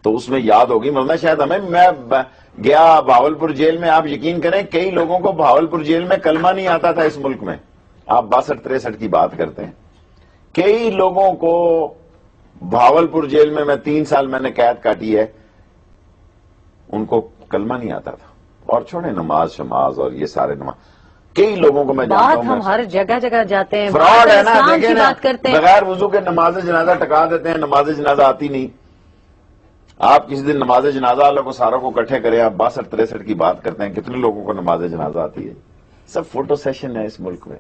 تو اس میں یاد ہوگی، ورنہ شاید ہمیں. میں گیا بہاولپور جیل میں، آپ یقین کریں کئی لوگوں کو بہاولپور جیل میں کلمہ نہیں آتا تھا اس ملک میں. آپ 62-63 کی بات کرتے ہیں، کئی لوگوں کو بہاولپور جیل میں 3 سال میں نے قید کاٹی ہے، ان کو کلمہ نہیں آتا تھا. اور چھوڑیں نماز شماز اور یہ سارے نماز، کئی لوگوں کو میں جانتا ہوں. ہم ہر جگہ جاتے ہیں، فراڈ ہے نا. دیکھیں نا بات کرتے ہیں، بغیر وضو کے نماز جنازہ ٹکا دیتے ہیں، نماز جنازہ آتی نہیں. آپ کسی دن نماز جنازہ والوں کو ساروں کو اکٹھے کریں، آپ 62-63 کی بات کرتے ہیں، کتنے لوگوں کو نماز جنازہ آتی ہے؟ سب فوٹو سیشن ہے اس ملک میں،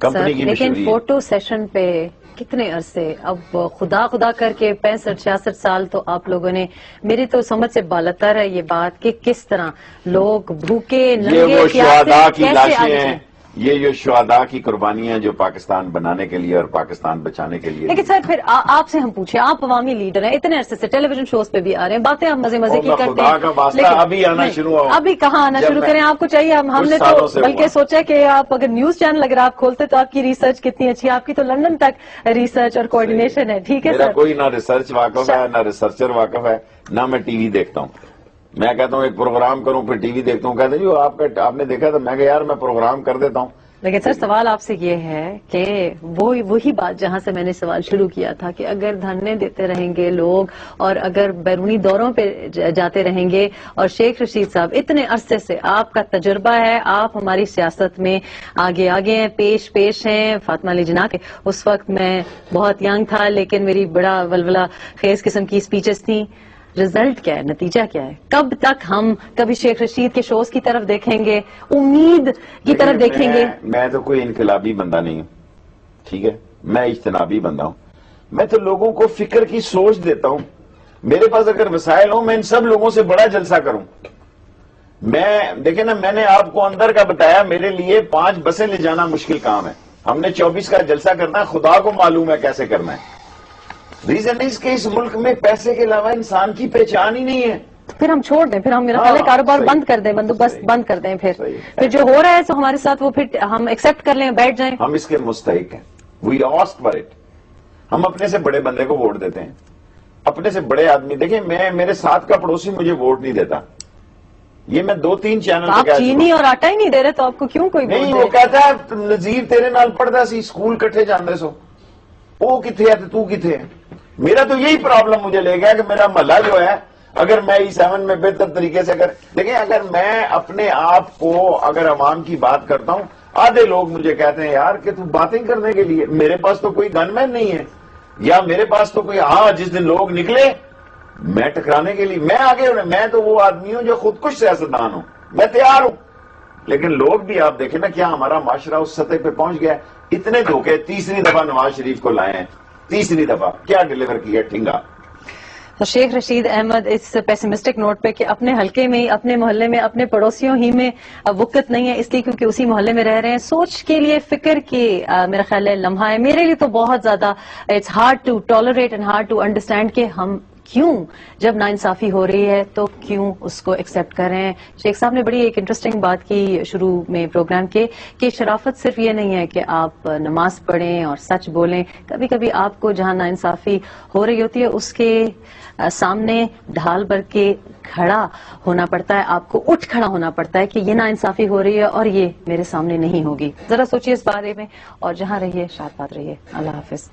کمپنی کی مشہوری. لیکن فوٹو سیشن پہ کتنے عرصے، اب خدا کر کے 65-66 سال تو آپ لوگوں نے، میری تو سمجھ سے بالاتر ہے یہ بات کہ کس طرح لوگ بھوکے ننگے یہ وہ شہداء کی لاشیں ہیں، یہ جو شہداء کی قربانیاں جو پاکستان بنانے کے لیے اور پاکستان بچانے کے لیے. لیکن سر پھر آپ سے ہم پوچھیں، آپ عوامی لیڈر ہیں، اتنے عرصے سے ٹیلی ویژن شوز پہ بھی آ رہے ہیں، باتیں آپ مزے مزے کی کرتے خدا کا واسطہ لیکن ابھی آنا شروع ہو. ابھی کہاں آنا شروع کریں؟ آپ کو چاہیے، ہم نے تو بلکہ سوچا کہ آپ اگر نیوز چینل اگر آپ کھولتے تو آپ کی ریسرچ کتنی اچھی ہے، آپ کی تو لندن تک ریسرچ اور کوآرڈینیشن ہے. ٹھیک ہے میرا سر، کوئی نہ ریسرچ واقف ہے نہ ریسرچر واقف ہے، نہ میں ٹی وی دیکھتا ہوں. میں کہتا ہوں ایک پروگرام کروں پھر ٹی وی دیکھتا ہوں، کہتے ہیں جو آپ نے دیکھا تھا، میں کہا یار میں پروگرام کر دیتا ہوں. لیکن سر سوال آپ سے یہ ہے کہ وہی بات جہاں سے میں نے سوال شروع کیا تھا کہ اگر دھرنے دیتے رہیں گے لوگ اور اگر بیرونی دوروں پہ جاتے رہیں گے، اور شیخ رشید صاحب اتنے عرصے سے آپ کا تجربہ ہے، آپ ہماری سیاست میں آگے ہیں، پیش ہیں. فاطمہ علی جناح کے اس وقت میں بہت ینگ تھا لیکن میری بڑا ولولہ خیز قسم کی اسپیچز تھیں. رزلٹ کیا ہے، نتیجہ کیا ہے؟ کب تک ہم کبھی شیخ رشید کے شوز کی طرف دیکھیں گے، امید کی طرف دیکھیں گے؟ میں تو کوئی انقلابی بندہ نہیں ہوں، ٹھیک ہے، میں اجتنابی بندہ ہوں. میں تو لوگوں کو فکر کی سوچ دیتا ہوں. میرے پاس اگر وسائل ہوں میں ان سب لوگوں سے بڑا جلسہ کروں. دیکھیں نا، میں نے آپ کو اندر کا بتایا، میرے لیے 5 بسیں لے جانا مشکل کام ہے. ہم نے 24 کا جلسہ کرنا ہے، خدا کو معلوم ہے کیسے کرنا ہے. ریزن اس کے اس ملک میں پیسے کے علاوہ انسان کی پہچان ہی نہیں ہے. پھر ہم چھوڑ دیں، پھر ہم میرا خیال ہے کاروبار بند کر دیں، بندوبست بند کر دیں. پھر جو ہو رہا ہے تو ہمارے ساتھ وہ پھر ہم ایکسپٹ کر لیں، بیٹھ جائیں. ہم اس کے مستحق ہیں. We ask for it. ہم اپنے سے بڑے بندے کو ووٹ دیتے ہیں، اپنے سے بڑے آدمی. دیکھیں میرے ساتھ کا پڑوسی مجھے ووٹ نہیں دیتا. یہ میں 2-3 چینل آپ چینی اور آٹا ہی نہیں دے رہے تو آپ کو کیوں کوئی ووٹ نہیں. دے؟ وہ کہتا ہے نذیر تیرے نال پڑھتا سی، اسکول کٹھے جاندے سو، وہ کتھے ہے تو کتھے ہے. میرا تو یہی پرابلم مجھے لے گیا کہ میرا محلہ جو ہے، اگر میں E7 میں بہتر طریقے سے دیکھیں، اگر میں اپنے آپ کو اگر عوام کی بات کرتا ہوں، آدھے لوگ مجھے کہتے ہیں یار کہ تو باتیں کرنے کے لیے، میرے پاس تو کوئی گن مین نہیں ہے، یا میرے پاس تو کوئی جس دن لوگ نکلے میں ٹکرانے کے لیے میں آگے ہوں. میں تو وہ آدمی ہوں جو خود کش سیاستدان ہوں، میں تیار ہوں. لیکن لوگ بھی آپ دیکھیں نا، کیا ہمارا معاشرہ اس سطح پہ پہنچ گیا ہے. اتنے دھوکے 3ری دفعہ نواز شریف کو لائے ہیں، 3ری دفعہ کیا ڈیلیور کیا ٹھنگا. تو شیخ رشید احمد اس پیسمسٹک نوٹ پہ کہ اپنے حلقے میں، اپنے محلے میں، اپنے پڑوسیوں ہی میں وقت نہیں ہے، اس لیے کیونکہ اسی محلے میں رہ رہے ہیں. سوچ کے لیے، فکر کی میرا خیال ہے لمحہ ہے. میرے لیے تو بہت زیادہ it's hard to tolerate and hard to understand کہ ہم کیوں جب ناانصافی ہو رہی ہے تو کیوں اس کو ایکسپٹ کر رہے ہیں. شیخ صاحب نے بڑی ایک انٹرسٹنگ بات کی شروع میں پروگرام کے کہ شرافت صرف یہ نہیں ہے کہ آپ نماز پڑھیں اور سچ بولیں. کبھی کبھی آپ کو جہاں ناانصافی ہو رہی ہوتی ہے اس کے سامنے ڈھال بھر کے کھڑا ہونا پڑتا ہے، آپ کو اٹھ کھڑا ہونا پڑتا ہے کہ یہ ناانصافی ہو رہی ہے اور یہ میرے سامنے نہیں ہوگی. ذرا سوچیے اس بارے میں، اور جہاں رہیے شاد بات رہیے. اللہ حافظ.